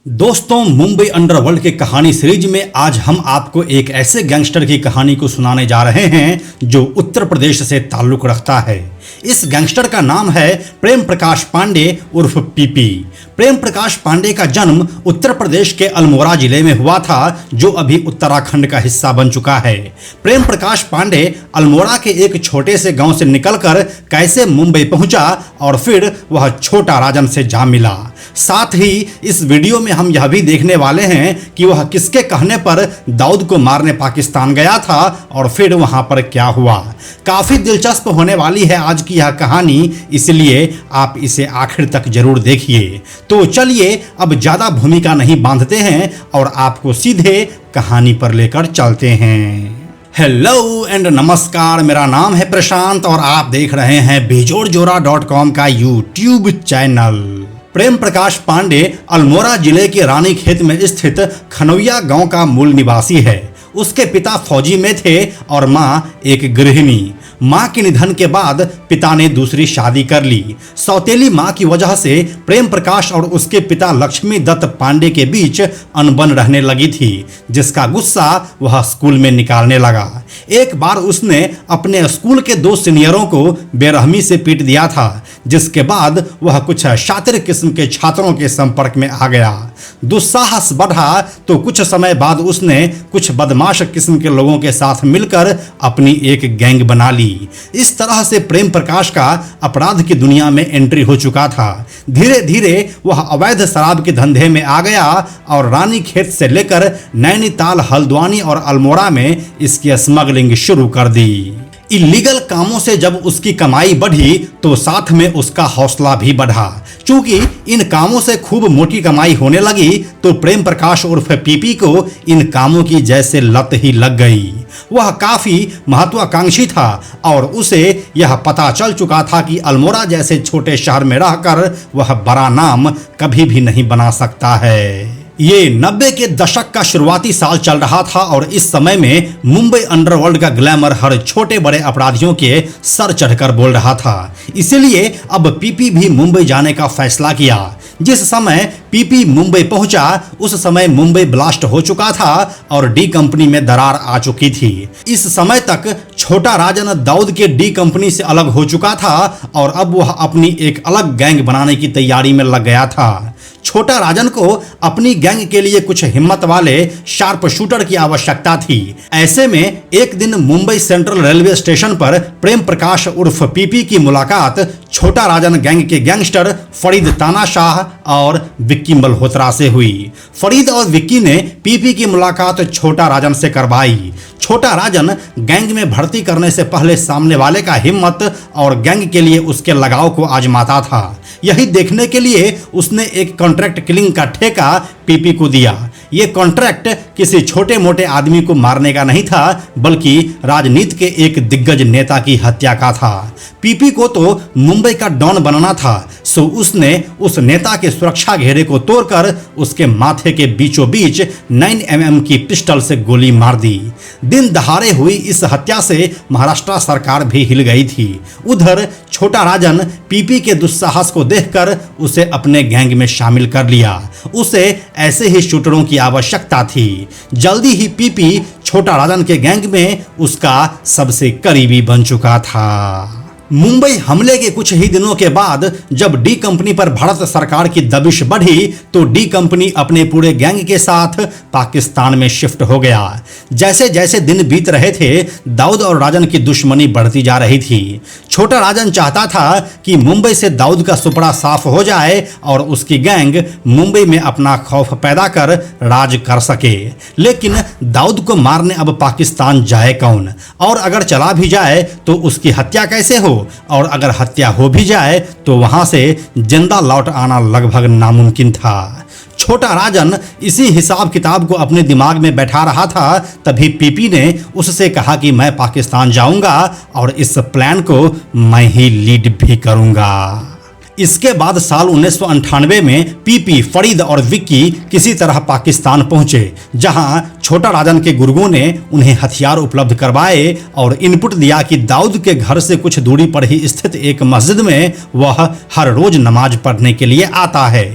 दोस्तों, मुंबई अंडरवर्ल्ड की कहानी सीरीज में आज हम आपको एक ऐसे गैंगस्टर की कहानी को सुनाने जा रहे हैं जो उत्तर प्रदेश से ताल्लुक रखता है। इस गैंगस्टर का नाम है प्रेम प्रकाश पांडे उर्फ पीपी। प्रेम प्रकाश पांडे का जन्म उत्तर प्रदेश के अल्मोड़ा जिले में हुआ था, जो अभी उत्तराखंड का हिस्सा बन चुका है। प्रेम प्रकाश पांडे अल्मोड़ा के एक छोटे से गांव से निकलकर कैसे मुंबई पहुंचा और फिर वह छोटा राजन से जा मिला। साथ ही इस वीडियो में हम यह भी देखने वाले हैं कि वह किसके कहने पर दाऊद को मारने पाकिस्तान गया था और फिर वहां पर क्या हुआ। काफी दिलचस्प होने वाली है आज की यह कहानी, इसलिए आप इसे आखिर तक जरूर देखिए। तो चलिए अब ज्यादा भूमिका नहीं बांधते हैं और आपको सीधे कहानी पर लेकर चलते हैं। हेलो एंड नमस्कार, मेरा नाम है प्रशांत और आप देख रहे हैं बेजोड़जोरा.com का यूट्यूब चैनल। प्रेम प्रकाश पांडे अल्मोड़ा जिले के रानीखेत में स्थित खनौया गांव का मूल निवासी है। उसके पिता फौजी में थे और मां एक गृहिणी। मां के निधन के बाद पिता ने दूसरी शादी कर ली। सौतेली मां की वजह से प्रेम प्रकाश और उसके पिता लक्ष्मी दत्त पांडे के बीच अनबन रहने लगी थी, जिसका गुस्सा वह स्कूल में निकालने लगा। एक बार उसने अपने स्कूल के 2 सीनियरों को बेरहमी से पीट दिया था, जिसके बाद वह कुछ शातिर किस्म के छात्रों के संपर्क में आ गया। दुस्साहस बढ़ा तो कुछ समय बाद उसने कुछ बदमाश किस्म के लोगों के साथ मिलकर अपनी एक गैंग बना ली। इस तरह से प्रेम प्रकाश का अपराध की दुनिया में एंट्री हो चुका था। धीरे धीरे वह अवैध शराब के धंधे में आ गया और रानीखेत से लेकर नैनीताल, हल्द्वानी और अल्मोड़ा में इसकी स्मगलिंग शुरू कर दी। इलीगल कामों से जब उसकी कमाई बढ़ी तो साथ में उसका हौसला भी बढ़ा। चूंकि इन कामों से खूब मोटी कमाई होने लगी तो प्रेम प्रकाश उर्फ पीपी को इन कामों की जैसे लत ही लग गई। वह काफी महत्वाकांक्षी था और उसे यह पता चल चुका था कि अल्मोड़ा जैसे छोटे शहर में रहकर वह बड़ा नाम कभी भी नहीं बना सकता है। ये 90 के दशक का शुरुआती साल चल रहा था और इस समय में मुंबई अंडरवर्ल्ड का ग्लैमर हर छोटे बड़े अपराधियों के सर चढ़कर बोल रहा था। इसीलिए अब पीपी भी मुंबई जाने का फैसला किया। जिस समय पीपी मुंबई पहुंचा उस समय मुंबई ब्लास्ट हो चुका था और डी कंपनी में दरार आ चुकी थी। इस समय तक छोटा राजन दाऊद के डी कंपनी से अलग हो चुका था और अब वह अपनी एक अलग गैंग बनाने की तैयारी में लग गया था। छोटा राजन को अपनी गैंग के लिए कुछ हिम्मत वाले शार्प शूटर की आवश्यकता थी। ऐसे में एक दिन मुंबई सेंट्रल रेलवे स्टेशन पर प्रेम प्रकाश उर्फ पीपी की मुलाकात छोटा राजन गैंग के गैंगस्टर फरीद तानाशाह और विक्की मल्होत्रा से हुई। फरीद और विक्की ने पीपी की मुलाकात छोटा राजन से करवाई। छोटा राजन गैंग में भर्ती करने से पहले सामने वाले का हिम्मत और गैंग के लिए उसके लगाव को आजमाता था। यही देखने के लिए उसने एक कॉन्ट्रैक्ट किलिंग का ठेका पीपी को दिया। ये कॉन्ट्रैक्ट किसी छोटे मोटे आदमी को मारने का नहीं था, बल्कि राजनीति के एक दिग्गज नेता की हत्या का था। पीपी को तो मुंबई का डॉन बनना था, सो उसने उस नेता के सुरक्षा घेरे को तोड़कर उसके माथे के बीचों बीच 9mm की पिस्टल से गोली मार दी। दिन दहाड़े हुई इस हत्या से महाराष्ट्र सरकार भी हिल गई थी। उधर छोटा राजन पीपी के दुस्साहस को देखकर उसे अपने गैंग में शामिल कर लिया। उसे ऐसे ही शूटरों की आवश्यकता थी। जल्दी ही पीपी छोटा राजन के गैंग में उसका सबसे करीबी बन चुका था। मुंबई हमले के कुछ ही दिनों के बाद जब डी कंपनी पर भारत सरकार की दबिश बढ़ी तो डी कंपनी अपने पूरे गैंग के साथ पाकिस्तान में शिफ्ट हो गया। जैसे जैसे दिन बीत रहे थे दाऊद और राजन की दुश्मनी बढ़ती जा रही थी। छोटा राजन चाहता था कि मुंबई से दाऊद का सुपड़ा साफ हो जाए और उसकी गैंग मुंबई में अपना खौफ पैदा कर राज कर सके। लेकिन दाऊद को मारने अब पाकिस्तान जाए कौन, और अगर चला भी जाए तो उसकी हत्या कैसे हो, और अगर हत्या हो भी जाए तो वहां से जिंदा लौट आना लगभग नामुमकिन था। छोटा राजन इसी हिसाब किताब को अपने दिमाग में बैठा रहा था, तभी पीपी ने उससे कहा कि मैं पाकिस्तान जाऊंगा और इस प्लान को मैं ही लीड भी करूंगा। इसके बाद साल 1998 में पीपी, फरीद और विक्की किसी तरह पाकिस्तान पहुंचे, जहां छोटा राजन के गुर्गों ने उन्हें हथियार उपलब्ध करवाए और इनपुट दिया कि दाऊद के घर से कुछ दूरी पर ही स्थित एक मस्जिद में वह हर रोज नमाज पढ़ने के लिए आता है।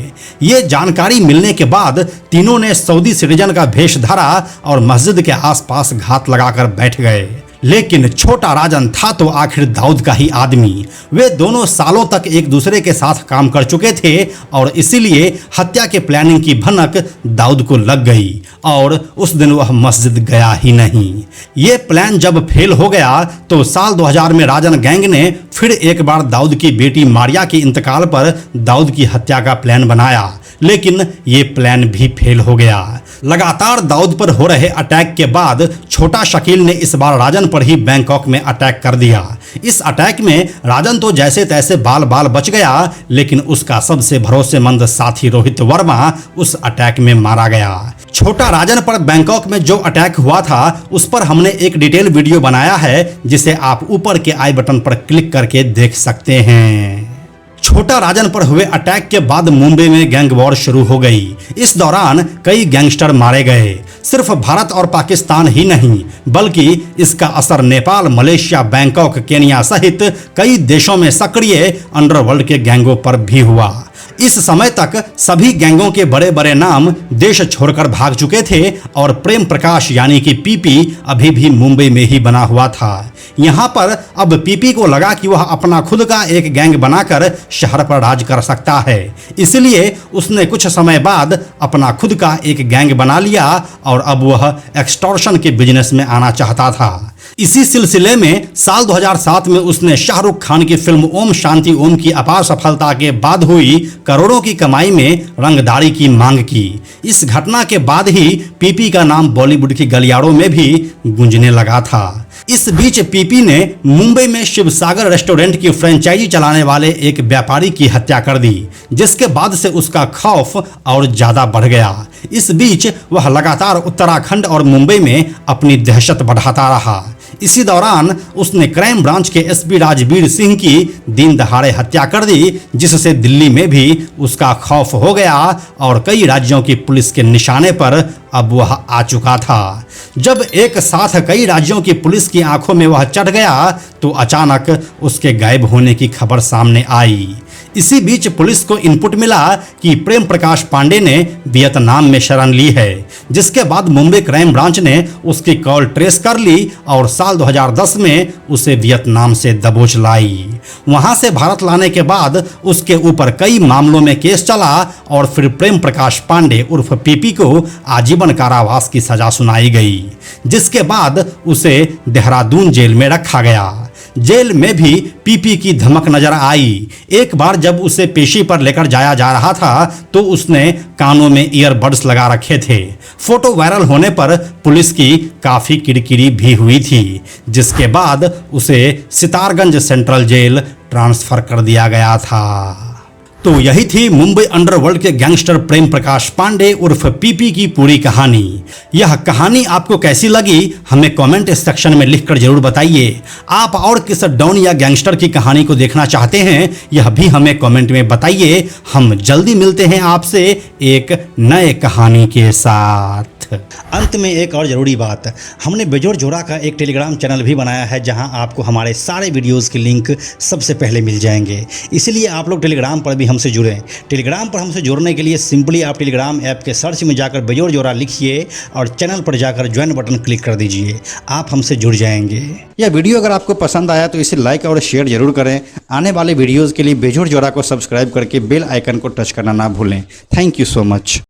ये जानकारी मिलने के बाद तीनों ने सऊदी सिटीजन का भेष धरा और मस्जिद के आसपास घात लगाकर बैठ गए। लेकिन छोटा राजन था तो आखिर दाऊद का ही आदमी। वे दोनों सालों तक एक दूसरे के साथ काम कर चुके थे और इसीलिए हत्या के प्लानिंग की भनक दाऊद को लग गई और उस दिन वह मस्जिद गया ही नहीं। ये प्लान जब फेल हो गया तो साल 2000 में राजन गैंग ने फिर एक बार दाऊद की बेटी मारिया के इंतकाल पर दाऊद की हत्या का प्लान बनाया, लेकिन ये प्लान भी फेल हो गया। लगातार दाऊद पर हो रहे अटैक के बाद छोटा शकील ने इस बार राजन पर ही बैंकॉक में अटैक कर दिया। इस अटैक में राजन तो जैसे तैसे बाल बाल बच गया, लेकिन उसका सबसे भरोसेमंद साथी रोहित वर्मा उस अटैक में मारा गया। छोटा राजन पर बैंकॉक में जो अटैक हुआ था उस पर हमने एक डिटेल वीडियो बनाया है, जिसे आप ऊपर के आई बटन पर क्लिक करके देख सकते हैं। छोटा राजन पर हुए अटैक के बाद मुंबई में गैंग वॉर शुरू हो गई। इस दौरान कई गैंगस्टर मारे गए। सिर्फ भारत और पाकिस्तान ही नहीं, बल्कि इसका असर नेपाल, मलेशिया, बैंकॉक, केनिया सहित कई देशों में सक्रिय अंडरवर्ल्ड के गैंगों पर भी हुआ। इस समय तक सभी गैंगों के बड़े बड़े नाम देश छोड़कर भाग चुके थे और प्रेम प्रकाश यानी कि पीपी अभी भी मुंबई में ही बना हुआ था। यहाँ पर अब पीपी को लगा कि वह अपना खुद का एक गैंग बनाकर शहर पर राज कर सकता है, इसलिए उसने कुछ समय बाद अपना खुद का एक गैंग बना लिया और अब वह एक्सटॉर्शन के बिजनेस में आना चाहता था। इसी सिलसिले में साल 2007 में उसने शाहरुख खान की फिल्म ओम शांति ओम की अपार सफलता के बाद हुई करोड़ों की कमाई में रंगदारी की मांग की। इस घटना के बाद ही पीपी का नाम बॉलीवुड की गलियारों में भी गूंजने लगा था। इस बीच पीपी ने मुंबई में शिवसागर रेस्टोरेंट की फ्रेंचाइजी चलाने वाले एक व्यापारी की हत्या कर दी, जिसके बाद से उसका खौफ और ज्यादा बढ़ गया। इस बीच वह लगातार उत्तराखंड और मुंबई में अपनी दहशत बढ़ाता रहा। इसी दौरान उसने क्राइम ब्रांच के एसपी राजवीर सिंह की दिन दहाड़े हत्या कर दी, जिससे दिल्ली में भी उसका खौफ हो गया और कई राज्यों की पुलिस के निशाने पर अब वह आ चुका था। जब एक साथ कई राज्यों की पुलिस की आंखों में वह चढ़ गया तो अचानक उसके गायब होने की खबर सामने आई। इसी बीच पुलिस को इनपुट मिला कि प्रेम प्रकाश पांडे ने वियतनाम में शरण ली है, जिसके बाद मुंबई क्राइम ब्रांच ने उसकी कॉल ट्रेस कर ली और साल 2010 में उसे वियतनाम से दबोच लाई। वहां से भारत लाने के बाद उसके ऊपर कई मामलों में केस चला और फिर प्रेम प्रकाश पांडे उर्फ पीपी को आजीवन कारावास की सजा सुनाई गई, जिसके बाद उसे देहरादून जेल में रखा गया। जेल में भी पीपी की धमक नजर आई। एक बार जब उसे पेशी पर लेकर जाया जा रहा था तो उसने कानों में ईयरबड्स लगा रखे थे। फोटो वायरल होने पर पुलिस की काफी किरकिरी भी हुई थी, जिसके बाद उसे सितारगंज सेंट्रल जेल ट्रांसफर कर दिया गया था। तो यही थी मुंबई अंडरवर्ल्ड के गैंगस्टर प्रेम प्रकाश पांडे उर्फ पीपी की पूरी कहानी। यह कहानी आपको कैसी लगी हमें कमेंट सेक्शन में लिखकर जरूर बताइए। आप और किस डॉन या गैंगस्टर की कहानी को देखना चाहते हैं यह भी हमें कमेंट में बताइए। हम जल्दी मिलते हैं आपसे एक नए कहानी के साथ। अंत में एक और ज़रूरी बात, हमने बेजोड़ जोड़ा का एक टेलीग्राम चैनल भी बनाया है, जहां आपको हमारे सारे वीडियोस के लिंक सबसे पहले मिल जाएंगे। इसलिए आप लोग टेलीग्राम पर भी हमसे जुड़ें। टेलीग्राम पर हमसे जुड़ने के लिए सिंपली आप टेलीग्राम ऐप के सर्च में जाकर बेजोड़ जोड़ा लिखिए और चैनल पर जाकर ज्वाइन बटन क्लिक कर दीजिए। आप हमसे जुड़ जाएंगे। यह वीडियो अगर आपको पसंद आया तो इसे लाइक और शेयर जरूर करें। आने वाले वीडियोज़ के लिए बेजोड़ जोड़ा को सब्सक्राइब करके बेल आइकन को टच करना ना भूलें। Thank you so much.